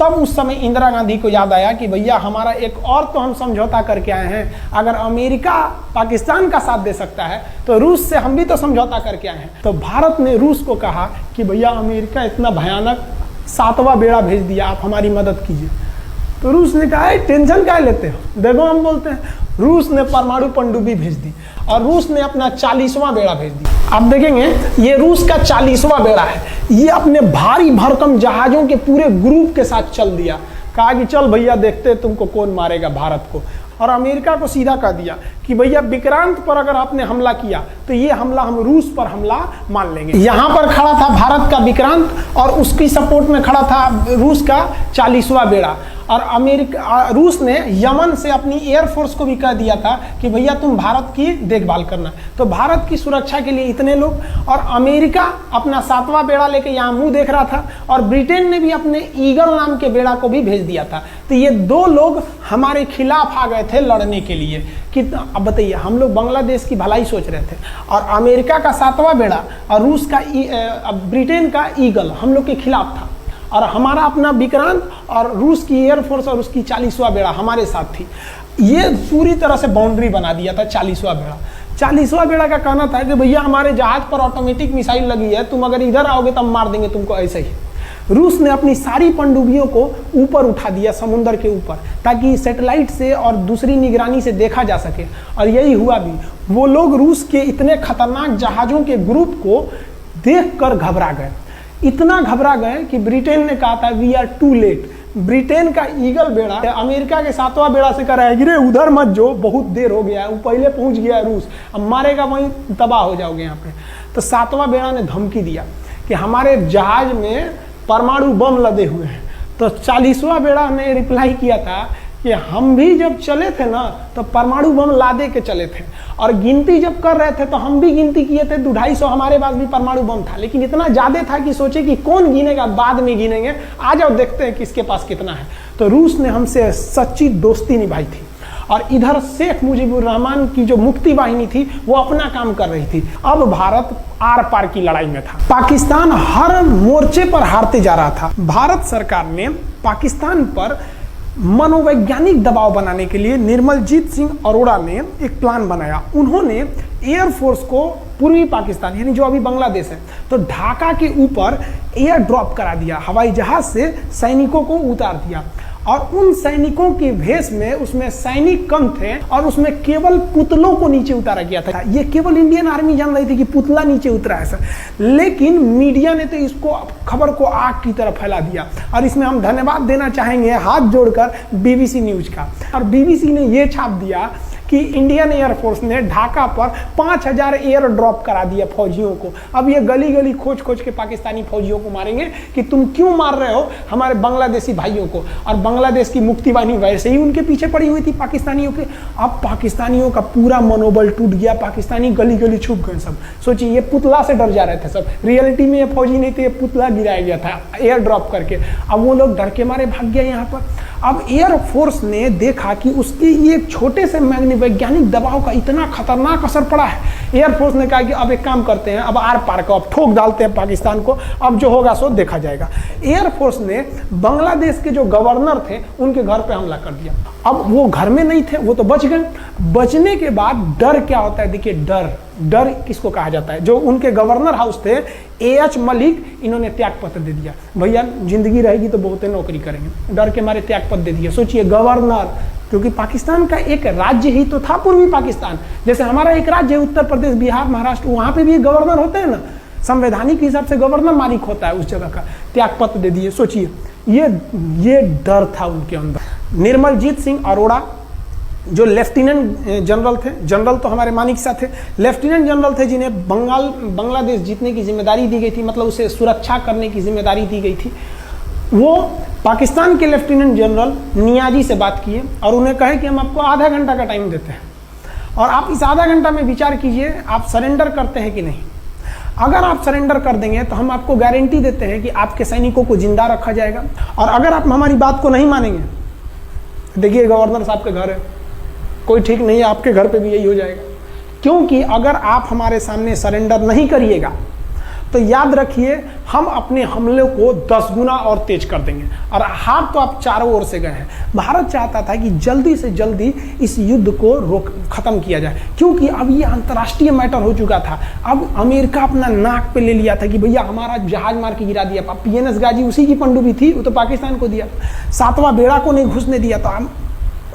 तब उस समय इंदिरा गांधी को याद आया कि भैया हमारा एक और तो हम समझौता करके आए हैं, अगर अमेरिका पाकिस्तान का साथ दे सकता है तो रूस से हम भी तो समझौता करके आए हैं। तो भारत ने रूस को कहा कि भैया अमेरिका इतना भयानक 7वां बेड़ा भेज दिया, आप हमारी मदद कीजिए। तो रूस ने कहा टेंशन क्या लेते हो, देखो हम बोलते हैं। रूस ने परमाणु पनडुब्बी भेज दी और रूस ने अपना 40वां बेड़ा भेज दिया। आप देखेंगे ये रूस का 40वां बेड़ा है, ये अपने भारी भरकम जहाजों के पूरे ग्रुप के साथ चल दिया, कहा कि चल भैया देखते तुमको कौन मारेगा भारत को। और अमेरिका को सीधा कह दिया कि भैया विक्रांत पर अगर आपने हमला किया तो ये हमला हम रूस पर हमला मान लेंगे। यहाँ पर खड़ा था भारत का विक्रांत और उसकी सपोर्ट में खड़ा था रूस का 40वां बेड़ा। और रूस ने यमन से अपनी एयरफोर्स को भी कह दिया था कि भैया तुम भारत की देखभाल करना। तो भारत की सुरक्षा के लिए इतने लोग, और अमेरिका अपना 7वां बेड़ा लेके यहाँ मुंह देख रहा था, और ब्रिटेन ने भी अपने ईगल नाम के बेड़ा को भी भेज दिया था। तो ये 2 लोग हमारे खिलाफ आ गए थे लड़ने के लिए कि अब बताइए, हम लोग बांग्लादेश की भलाई सोच रहे थे, और अमेरिका का 7वां बेड़ा और रूस का ब्रिटेन का ईगल हम लोग के खिलाफ था, और हमारा अपना विक्रांत और रूस की एयरफोर्स और उसकी 40वां बेड़ा हमारे साथ थी। ये पूरी तरह से बाउंड्री बना दिया था 40वां बेड़ा। 40वां बेड़ा का कहना था कि भैया हमारे जहाज पर ऑटोमेटिक मिसाइल लगी है, तुम अगर इधर आओगे तो हम मार देंगे तुमको ऐसे ही। रूस ने अपनी सारी पनडुब्बियों को ऊपर उठा दिया समुद्र के ऊपर, ताकि सैटेलाइट से और दूसरी निगरानी से देखा जा सके, और यही हुआ भी। वो लोग रूस के इतने खतरनाक जहाज़ों के ग्रुप को देखकर घबरा गए, इतना घबरा गए कि ब्रिटेन ने कहा था we are too late. Britain का ईगल बेड़ा अमेरिका के 7वां बेड़ा से कह रहा है गिरे उधर मत जो, बहुत देर हो गया है, वो पहले पहुंच गया है रूस, अब मारेगा वहीं तबाह हो जाओगे यहाँ पे। तो 7वां बेड़ा ने धमकी दिया कि हमारे जहाज में परमाणु बम लदे हुए हैं। तो 40वां बेड़ा ने रिप्लाई किया था कि हम भी जब चले थे ना तो परमाणु बम लादे के चले थे, और गिनती जब कर रहे थे तो हम भी गिनती किए थे 250 हमारे पास भी परमाणु बम था, लेकिन इतना ज्यादा था कि सोचे कि कौन गिनेगा, बाद में गिनेंगे, आ जाओ देखते हैं किसके पास कितना है। तो रूस ने हमसे सच्ची दोस्ती निभाई थी, और इधर शेख मुजीबुर रहमान की जो मुक्ति वाहिनी थी वो अपना काम कर रही थी। अब भारत आर पार की लड़ाई में था, पाकिस्तान हर मोर्चे पर हारते जा रहा था। भारत सरकार ने पाकिस्तान पर मनोवैज्ञानिक दबाव बनाने के लिए निर्मलजीत सिंह अरोड़ा ने एक प्लान बनाया। उन्होंने एयरफोर्स को पूर्वी पाकिस्तान यानी जो अभी बांग्लादेश है तो ढाका के ऊपर एयर ड्रॉप करा दिया, हवाई जहाज से सैनिकों को उतार दिया, और उन सैनिकों के भेष में उसमें सैनिक कम थे, और उसमें केवल पुतलों को नीचे उतारा गया था। ये केवल इंडियन आर्मी जान रही थी कि पुतला नीचे उतरा है सर, लेकिन मीडिया ने तो इसको खबर को आग की तरह फैला दिया। और इसमें हम धन्यवाद देना चाहेंगे हाथ जोड़कर BBC न्यूज का। और BBC ने ये छाप दिया कि इंडियन एयरफोर्स ने ढाका पर 5000 एयर ड्रॉप करा दिया फौजियों को। अब ये गली गली खोज खोज के पाकिस्तानी फौजियों को मारेंगे कि तुम क्यों मार रहे हो हमारे बांग्लादेशी भाइयों को। और बांग्लादेश की मुक्ति वाहिनी वैसे ही उनके पीछे पड़ी हुई थी पाकिस्तानियों के। अब पाकिस्तानियों का पूरा मनोबल टूट गया, पाकिस्तानी गली गली छुप गए सब। सोचिए ये पुतला से डर जा रहे थे सब, रियलिटी में ये फौजी नहीं थे, ये पुतला गिराया गया था एयर ड्रॉप करके। अब वो लोग डर के मारे भाग गए यहाँ पर। अब एयरफोर्स ने देखा कि उसके ये छोटे से वैज्ञानिक दबाव का इतना खतरनाक असर पड़ा है। एयरफोर्स ने कहा कि अब एक काम करते हैं, अब आर पार को अब ठोक डालते हैं पाकिस्तान को, अब जो होगा सो देखा जाएगा। एयरफोर्स ने बांग्लादेश के जो गवर्नर थे उनके घर पे हमला कर दिया। अब वो घर में नहीं थे, वो तो बच गए। बचने के बाद डर क्या होता है, देखिए डर किसको कहा जाता है। जो उनके गवर्नर हाउस थे AH मलिक, इन्होंने त्याग पत्र दे दिया, भैया जिंदगी रहेगी तो बहुत नौकरी करेंगे, डर के मारे त्याग पत्र दे दिया। सोचिए गवर्नर, क्योंकि पाकिस्तान का एक राज्य ही तो था पूर्वी पाकिस्तान, जैसे हमारा एक राज्य है उत्तर प्रदेश, बिहार, महाराष्ट्र, वहां पे भी एक गवर्नर होते हैं ना, संवैधानिक हिसाब से गवर्नर मालिक होता है उस जगह का। त्याग पत्र दे दिए। सोचिए ये डर था उनके अंदर। निर्मलजीत सिंह अरोड़ा जो लेफ्टिनेंट जनरल थे, जनरल तो हमारे मानिक शाह थे, लेफ्टिनेंट जनरल थे जिन्हें बांग्लादेश जीतने की जिम्मेदारी दी गई थी, मतलब उसे सुरक्षा करने की जिम्मेदारी दी गई थी। वो पाकिस्तान के लेफ्टिनेंट जनरल नियाजी से बात किए और उन्हें कहे कि हम आपको आधा घंटा का टाइम देते हैं और आप इस आधा घंटा में विचार कीजिए आप सरेंडर करते हैं कि नहीं। अगर आप सरेंडर कर देंगे तो हम आपको गारंटी देते हैं कि आपके सैनिकों को जिंदा रखा जाएगा, और अगर आप हमारी बात को नहीं मानेंगे, देखिए गवर्नर साहब के घर है, कोई ठीक नहीं है, आपके घर पे भी यही हो जाएगा। क्योंकि अगर आप हमारे सामने सरेंडर नहीं करिएगा तो याद रखिए हम अपने हमले को 10 गुना और तेज कर देंगे। और हाथ तो आप चारों ओर से गए हैं। भारत चाहता था कि जल्दी से जल्दी इस युद्ध को खत्म किया जाए, क्योंकि अब ये अंतर्राष्ट्रीय मैटर हो चुका था। अब अमेरिका अपना नाक पे ले लिया था कि भैया हमारा जहाज मार के गिरा दिया। PNS गाजी उसी की पनडुब्बी थी, वो तो पाकिस्तान को दिया। 7वां बेड़ा को नहीं घुसने दिया। तो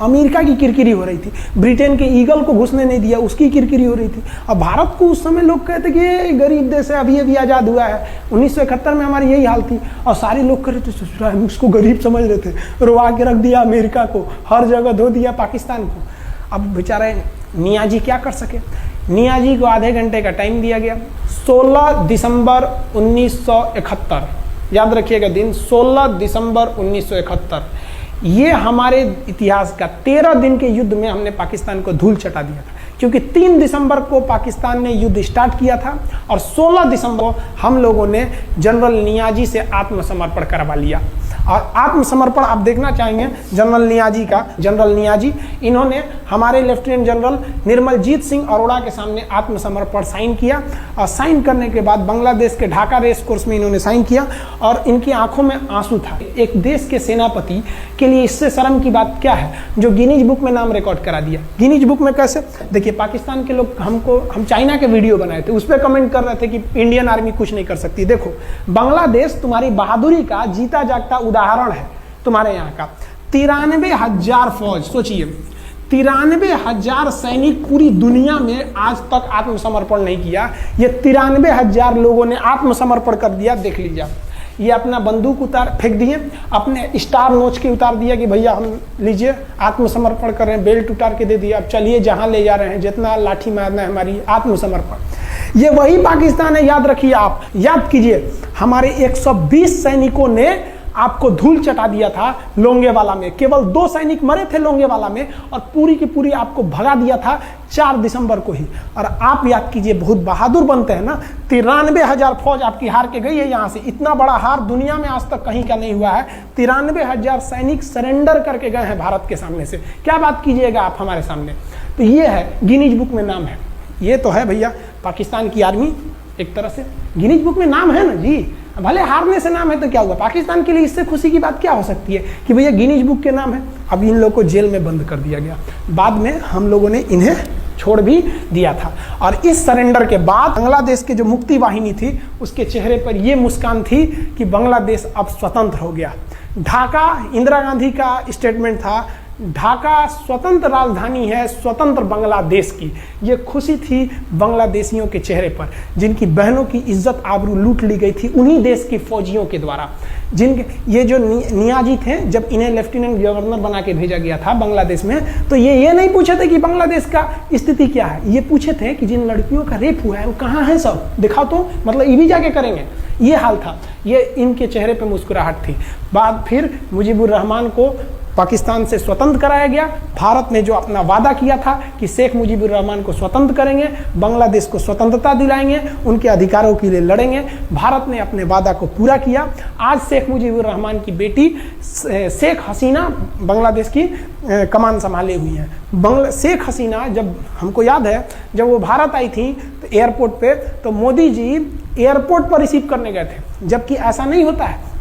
अमेरिका की किरकिरी हो रही थी, ब्रिटेन के ईगल को घुसने नहीं दिया, उसकी किरकिरी हो रही थी। अब भारत को उस समय लोग कहते कि ये गरीब देश है, अभी अभी आज़ाद हुआ है। 1971 में हमारी यही हाल थी और सारे लोग कह रहे थे ससुरा हम उसको गरीब समझ रहे थे, रोवा के रख दिया अमेरिका को, हर जगह धो दिया पाकिस्तान को। अब बेचारे नियाजी क्या कर सके, नियाजी को आधे घंटे का टाइम दिया गया। 16 दिसंबर 1971, याद रखिएगा दिन 16 दिसंबर 1971, ये हमारे इतिहास का 13 दिन के युद्ध में हमने पाकिस्तान को धूल चटा दिया था, क्योंकि 3 दिसंबर को पाकिस्तान ने युद्ध स्टार्ट किया था और 16 दिसंबर को हम लोगों ने जनरल नियाजी से आत्मसमर्पण करवा लिया। और आत्मसमर्पण आप देखना चाहेंगे जनरल नियाजी का। जनरल नियाजी इन्होंने हमारे लेफ्टिनेंट जनरल निर्मलजीत सिंह अरोड़ा के सामने आत्मसमर्पण साइन किया और साइन करने के बाद बांग्लादेश के ढाका रेस कोर्स में इन्होंने साइन किया और इनकी आंखों में आंसू था। एक देश के सेनापति के लिए इससे शर्म की बात क्या है जो गिनीज बुक में नाम रिकॉर्ड करा दिया। गिनीज बुक में कैसे, देखिए पाकिस्तान के लोग हम चाइना के वीडियो बनाए थे, उस पर कमेंट कर रहे थे कि इंडियन आर्मी कुछ नहीं कर सकती। देखो बांग्लादेश तुम्हारी बहादुरी का जीता जागता उदाहरण है। तुम्हारे यहाँ का 93,000 फौज, सोचिए 93,000 सैनिक पूरी दुनिया में आज तक आत्मसमर्पण नहीं किया। ये 93,000 लोगों ने आत्मसमर्पण कर दिया। देख लीजिए, ये अपना बंदूक उतार फेंक दिए, अपने स्टार नोच के उतार दिया कि भैया हम लीजिए आत्मसमर्पण कर रहे हैं, बेल्ट उतार के दे दिया, अब चलिए जहां ले जा रहे हैं, जितना लाठी मारना है हमारी, आत्मसमर्पण। ये वही पाकिस्तान है, याद रखिए, आप याद कीजिए हमारे 120 सैनिकों ने आपको धूल चटा दिया था लोंगेवाला में। केवल 2 सैनिक मरे थे लोंगेवाला में और पूरी की पूरी आपको भगा दिया था 4 दिसंबर को ही। और आप याद कीजिए, बहुत बहादुर बनते हैं ना, 93,000 फौज आपकी हार के गई है यहाँ से। इतना बड़ा हार दुनिया में आज तक कहीं का नहीं हुआ है। 93,000 सैनिक सरेंडर करके गए हैं भारत के सामने से। क्या बात कीजिएगा आप हमारे सामने। तो ये है, गिनीज बुक में नाम है। ये तो है भैया पाकिस्तान की आर्मी, एक तरह से गिनीज बुक में नाम है ना जी। भले हारने से नाम है तो क्या हुआ, पाकिस्तान के लिए इससे खुशी की बात क्या हो सकती है कि भैया गिनीज बुक के नाम है। अब इन लोगों को जेल में बंद कर दिया गया, बाद में हम लोगों ने इन्हें छोड़ भी दिया था। और इस सरेंडर के बाद बांग्लादेश के जो मुक्ति वाहिनी थी उसके चेहरे पर यह मुस्कान थी कि बांग्लादेश अब स्वतंत्र हो गया। ढाका इंदिरा गांधी का स्टेटमेंट था, ढाका स्वतंत्र राजधानी है स्वतंत्र बांग्लादेश की। ये खुशी थी बांग्लादेशियों के चेहरे पर, जिनकी बहनों की इज्जत आबरू लूट ली गई थी उन्हीं देश की फौजियों के द्वारा। जिनके ये जो नियाजी थे, जब इन्हें लेफ्टिनेंट गवर्नर बना के भेजा गया था बांग्लादेश में, तो ये नहीं पूछे थे कि बांग्लादेश का स्थिति क्या है। ये पूछे थे कि जिन लड़कियों का रेप हुआ है वो कहाँ है, सब दिखाओ तो, मतलब ये भी जाके करेंगे। ये हाल था, ये इनके चेहरे पे मुस्कुराहट थी। बाद फिर मुजीबुर रहमान को पाकिस्तान से स्वतंत्र कराया गया। भारत ने जो अपना वादा किया था कि शेख मुजीबुर रहमान को स्वतंत्र करेंगे, बांग्लादेश को स्वतंत्रता दिलाएंगे, उनके अधिकारों के लिए लड़ेंगे, भारत ने अपने वादा को पूरा किया। आज शेख मुजीबुर रहमान की बेटी शेख हसीना बांग्लादेश की कमान संभाले हुई हैं। शेख हसीना, जब हमको याद है जब वो भारत आई थी तो एयरपोर्ट पे, तो मोदी जी एयरपोर्ट पर रिसीव करने गए थे, जबकि ऐसा नहीं होता है।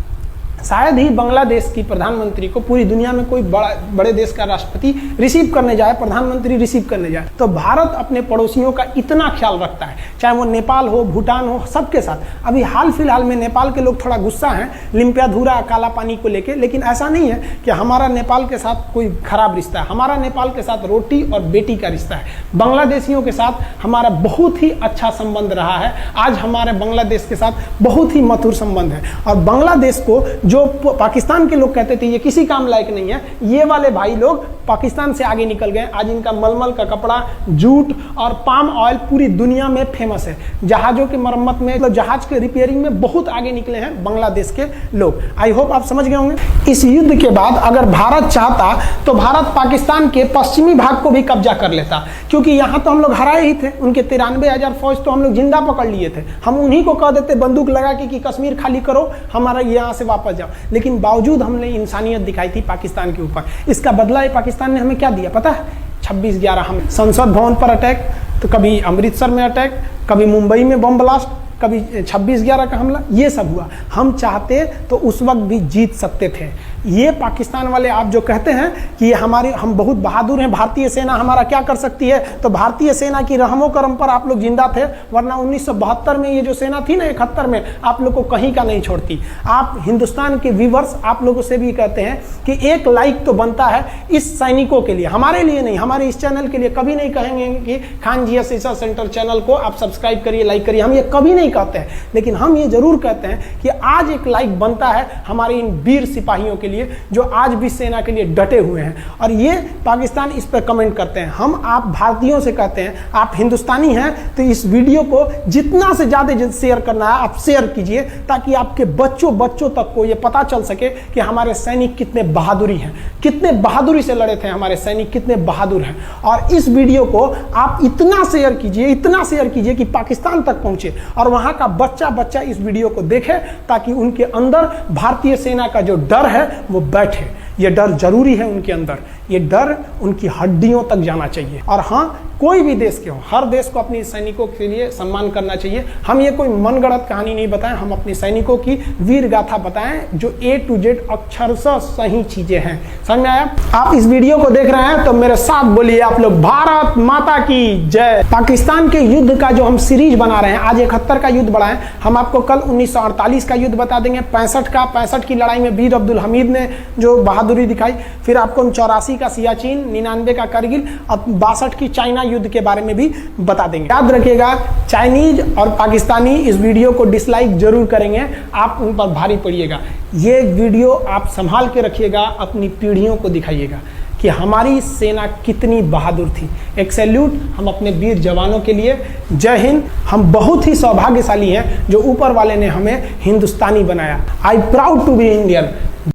शायद ही बांग्लादेश की प्रधानमंत्री को पूरी दुनिया में कोई बड़े देश का राष्ट्रपति रिसीव करने जाए, प्रधानमंत्री रिसीव करने जाए। तो भारत अपने पड़ोसियों का इतना ख्याल रखता है, चाहे वो नेपाल हो, भूटान हो, सबके साथ। अभी हाल फिलहाल में नेपाल के लोग थोड़ा गुस्सा हैं लिम्पियाधुरा काला पानी को लेके, लेकिन ऐसा नहीं है कि हमारा नेपाल के साथ कोई खराब रिश्ता है। हमारा नेपाल के साथ रोटी और बेटी का रिश्ता है। बांग्लादेशियों के साथ हमारा बहुत ही अच्छा संबंध रहा है। आज हमारे बांग्लादेश के साथ बहुत ही मधुर संबंध है। और बांग्लादेश को जो पाकिस्तान के लोग कहते थे ये किसी काम लायक नहीं है, ये वाले भाई लोग पाकिस्तान से आगे निकल गए। आज इनका मलमल का कपड़ा, जूट और पाम ऑयल पूरी दुनिया में फेमस है। जहाजों की मरम्मत में, मतलब जहाज के रिपेयरिंग में बहुत आगे निकले हैं बांग्लादेश के लोग। आई होप आप समझ गए होंगे। इस युद्ध के बाद अगर भारत चाहता तो भारत पाकिस्तान के पश्चिमी भाग को भी कब्जा कर लेता, क्योंकि यहाँ तो हम लोग हराए ही थे। उनके 93,000 फौज तो हम लोग जिंदा पकड़ लिए थे। हम उन्हीं को कह देते बंदूक लगा के कि कश्मीर खाली करो, हमारा यहाँ से वापस जाओ। लेकिन बावजूद हमने इंसानियत दिखाई थी पाकिस्तान के ऊपर। इसका बदला पाकिस्तान ने हमें क्या दिया पता है? 26/11 हम संसद भवन पर अटैक, तो कभी अमृतसर में अटैक, कभी मुंबई में बम ब्लास्ट, कभी 26/11 का हमला, ये सब हुआ। हम चाहते तो उस वक्त भी जीत सकते थे, ये पाकिस्तान वाले आप जो कहते हैं कि ये हम बहुत बहादुर हैं, भारतीय सेना हमारा क्या कर सकती है, तो भारतीय सेना की रहमो करम पर आप लोग जिंदा थे, वरना 1972 में ये जो सेना थी ना 71 में, आप लोग को कहीं का नहीं छोड़ती। आप हिंदुस्तान के व्यूवर्स आप लोगों से भी कहते हैं कि एक लाइक तो बनता है इस सैनिकों के लिए, हमारे लिए नहीं, हमारे इस चैनल के लिए कभी नहीं कहेंगे कि खान जी रिसर्च सेंटर चैनल को आप सब्सक्राइब करिए, लाइक करिए, हम ये कभी नहीं कहते हैं। लेकिन हम ये जरूर कहते हैं कि आज एक लाइक बनता है हमारे इन वीर सिपाहियों के लिए जो आज भी सेना के लिए डटे हुए हैं। और ये पाकिस्तान इस पर कमेंट करते हैं। हम आप भारतीयों से कहते हैं, आप हिंदुस्तानी हैं तो इस वीडियो को जितना से ज्यादा शेयर करना है आप शेयर कीजिए, ताकि आपके बच्चों तक को ये पता चल सके कि हमारे सैनिक कितने बहादुरी हैं, कितने बहादुरी से लड़े थे हमारे सैनिक, कितने बहादुर हैं। और इस वीडियो को आप इतना शेयर कीजिए कि पाकिस्तान तक पहुंचे और वहां का बच्चा इस वीडियो को देखे, ताकि उनके अंदर भारतीय सेना का जो डर है वो बैठे। ये डर जरूरी है उनके अंदर, ये डर उनकी हड्डियों तक जाना चाहिए। और हाँ, कोई भी देश के हो, हर देश को अपने सैनिकों के लिए सम्मान करना चाहिए। हम ये कोई मनगढ़ंत कहानी नहीं बताएं, हम अपने सैनिकों की वीर गाथा बताएं जो A to Z अक्षरशः सही चीजें हैं। समझ में आया? आप इस वीडियो को देख रहे हैं तो मेरे साथ बोलिए आप लोग, भारत माता की जय। पाकिस्तान के युद्ध का जो हम सीरीज बना रहे हैं, आज 71 का युद्ध बढ़ाएं, हम आपको कल 1948 का युद्ध बता देंगे, 65 की लड़ाई में वीर अब्दुल हमीद ने जो बहादुरी दिखाई, फिर आपको 84 का सियाचिन, 99 का करगिल, अब 62 की चाइना युद्ध के बारे में भी बता देंगे। याद रखिएगा, चाइनीज और पाकिस्तानी इस वीडियो को डिसलाइक जरूर करेंगे, आप उन पर भारी पड़िएगा। ये वीडियो आप संभाल के रखिएगा, अपनी पीढ़ियों को दिखाइएगा कि हमारी सेना कितनी बहादुर थी। एक सैल्यूट हम अपने वीर जवानों के लिए। जय हिंद। हम बहुत ही सौभाग्यशाली हैं जो ऊपर वाले ने हमें हिंदुस्तानी बनाया। I proud to be Indian.